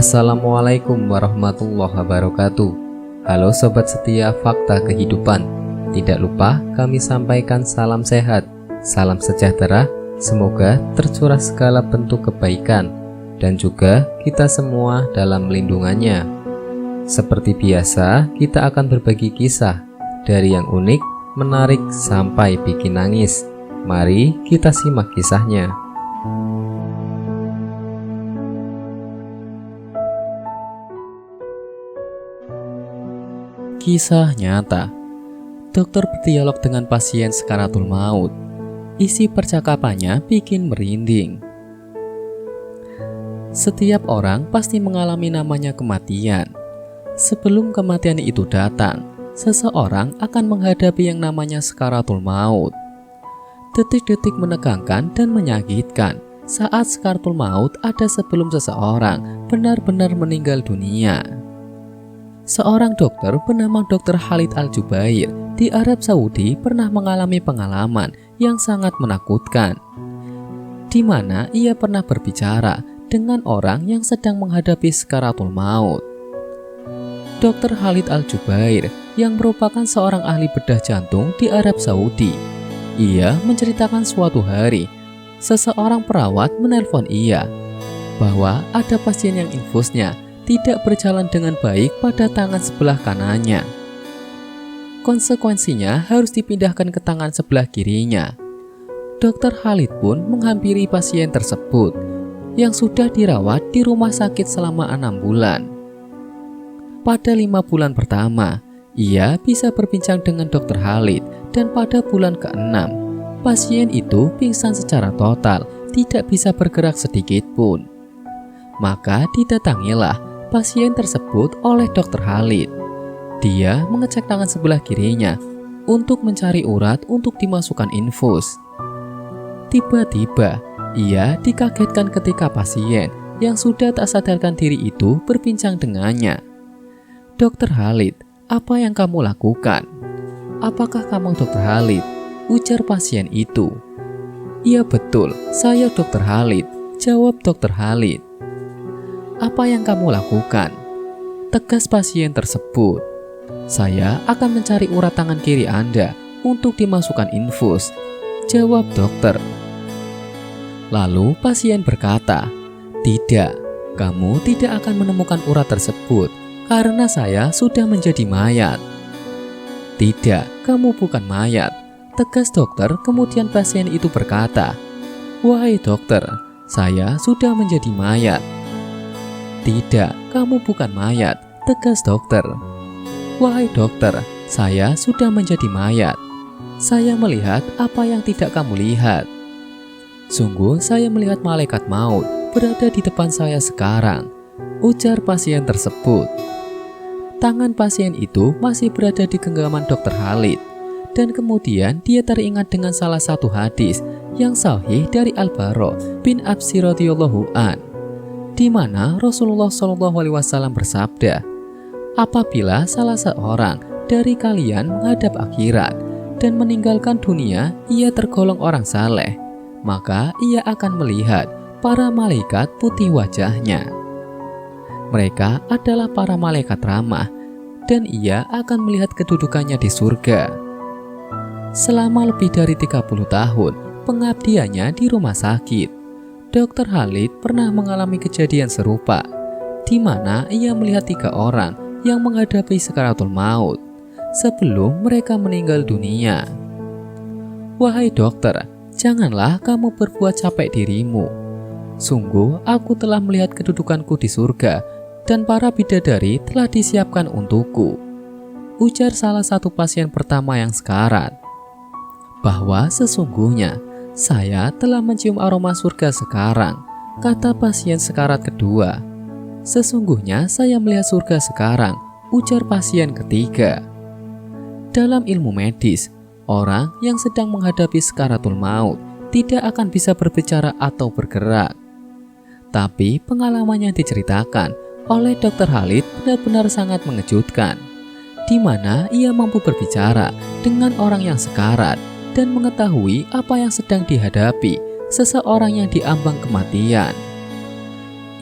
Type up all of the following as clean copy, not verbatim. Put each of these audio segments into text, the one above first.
Assalamualaikum warahmatullahi wabarakatuh. Halo sobat setia Fakta Kehidupan. Tidak lupa kami sampaikan salam sehat, salam sejahtera. Semoga tercurah segala bentuk kebaikan dan juga kita semua dalam lindungannya. Seperti biasa, kita akan berbagi kisah dari yang unik, menarik sampai bikin nangis. Mari kita simak kisahnya. Kisah nyata. Dokter berdialog dengan pasien sakaratul maut. Isi percakapannya bikin merinding. Setiap orang pasti mengalami namanya kematian. Sebelum kematian itu datang, seseorang akan menghadapi yang namanya sakaratul maut. Detik-detik menegangkan dan menyakitkan saat sakaratul maut ada sebelum seseorang benar-benar meninggal dunia. Seorang dokter bernama Dr. Khalid Al-Jubair di Arab Saudi pernah mengalami pengalaman yang sangat menakutkan, di mana ia pernah berbicara dengan orang yang sedang menghadapi sakaratul maut. Dr. Khalid Al-Jubair yang merupakan seorang ahli bedah jantung di Arab Saudi, ia menceritakan suatu hari seseorang perawat menelpon ia bahwa ada pasien yang infusnya tidak berjalan dengan baik pada tangan sebelah kanannya. Konsekuensinya harus dipindahkan ke tangan sebelah kirinya. Dr. Khalid pun menghampiri pasien tersebut yang sudah dirawat di rumah sakit selama 6 bulan. Pada 5 bulan pertama, ia bisa berbincang dengan Dr. Khalid, dan pada bulan ke-6, pasien itu pingsan secara total, tidak bisa bergerak sedikit pun. Maka didatangilah pasien tersebut oleh Dr. Khalid. Dia mengecek tangan sebelah kirinya untuk mencari urat untuk dimasukkan infus. Tiba-tiba, ia dikagetkan ketika pasien yang sudah tak sadarkan diri itu berbincang dengannya. "Dr. Khalid, apa yang kamu lakukan?" "Apakah kamu Dr. Khalid?" ujar pasien itu. "Iya betul, saya Dr. Khalid," jawab Dr. Khalid. "Apa yang kamu lakukan?" tegas pasien tersebut. "Saya akan mencari urat tangan kiri Anda untuk dimasukkan infus," jawab dokter. Lalu pasien berkata, "Tidak, kamu tidak akan menemukan urat tersebut karena saya sudah menjadi mayat." "Tidak, kamu bukan mayat," tegas dokter. Kemudian pasien itu berkata, "Wahai dokter, saya sudah menjadi mayat." "Tidak, kamu bukan mayat," tegas dokter. "Wahai dokter, saya sudah menjadi mayat. Saya melihat apa yang tidak kamu lihat. Sungguh saya melihat malaikat maut berada di depan saya sekarang," ujar pasien tersebut. Tangan pasien itu masih berada di genggaman Dr. Khalid, dan kemudian dia teringat dengan salah satu hadis yang sahih dari Al-Bara bin Absy radhiyallahu an, di mana Rasulullah SAW bersabda, "Apabila salah seorang dari kalian menghadap akhirat dan meninggalkan dunia, ia tergolong orang saleh, maka ia akan melihat para malaikat putih wajahnya. Mereka adalah para malaikat ramah, dan ia akan melihat kedudukannya di surga." Selama lebih dari 30 tahun pengabdiannya di rumah sakit, Dr. Khalid pernah mengalami kejadian serupa, di mana ia melihat 3 orang yang menghadapi sakaratul maut sebelum mereka meninggal dunia. "Wahai dokter, janganlah kamu berbuat capek dirimu. Sungguh aku telah melihat kedudukanku di surga dan para bidadari telah disiapkan untukku," ujar salah satu pasien pertama yang sekarat. "Bahwa sesungguhnya saya telah mencium aroma surga sekarang," kata pasien sekarat kedua. "Sesungguhnya saya melihat surga sekarang," ujar pasien ketiga. Dalam ilmu medis, orang yang sedang menghadapi sakaratul maut tidak akan bisa berbicara atau bergerak. Tapi pengalaman yang diceritakan oleh Dr. Khalid benar-benar sangat mengejutkan, di mana ia mampu berbicara dengan orang yang sekarat dan mengetahui apa yang sedang dihadapi seseorang yang diambang kematian.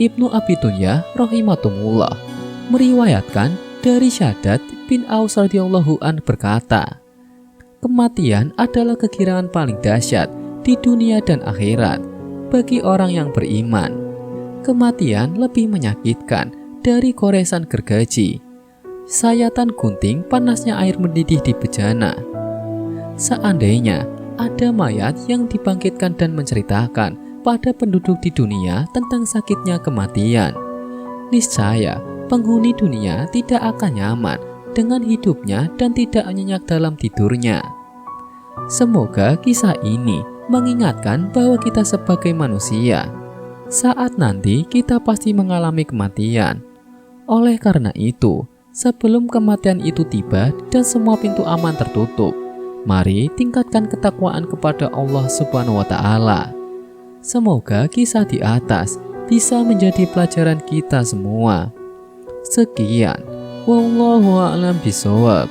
Ibnu Abi Dunya rahimatumullah meriwayatkan dari Syaddad bin Aus radhiyallahu an berkata, kematian adalah kegirangan paling dahsyat di dunia dan akhirat bagi orang yang beriman. Kematian lebih menyakitkan dari goresan gergaji, sayatan gunting, panasnya air mendidih di bejana. Seandainya ada mayat yang dibangkitkan dan menceritakan pada penduduk di dunia tentang sakitnya kematian, niscaya penghuni dunia tidak akan nyaman dengan hidupnya dan tidak nyenyak dalam tidurnya. Semoga kisah ini mengingatkan bahwa kita sebagai manusia, saat nanti kita pasti mengalami kematian. Oleh karena itu, sebelum kematian itu tiba dan semua pintu aman tertutup, mari tingkatkan ketakwaan kepada Allah Subhanahu wa Ta'ala. Semoga kisah di atas bisa menjadi pelajaran kita semua. Sekian, wallahu a'lam bishawab.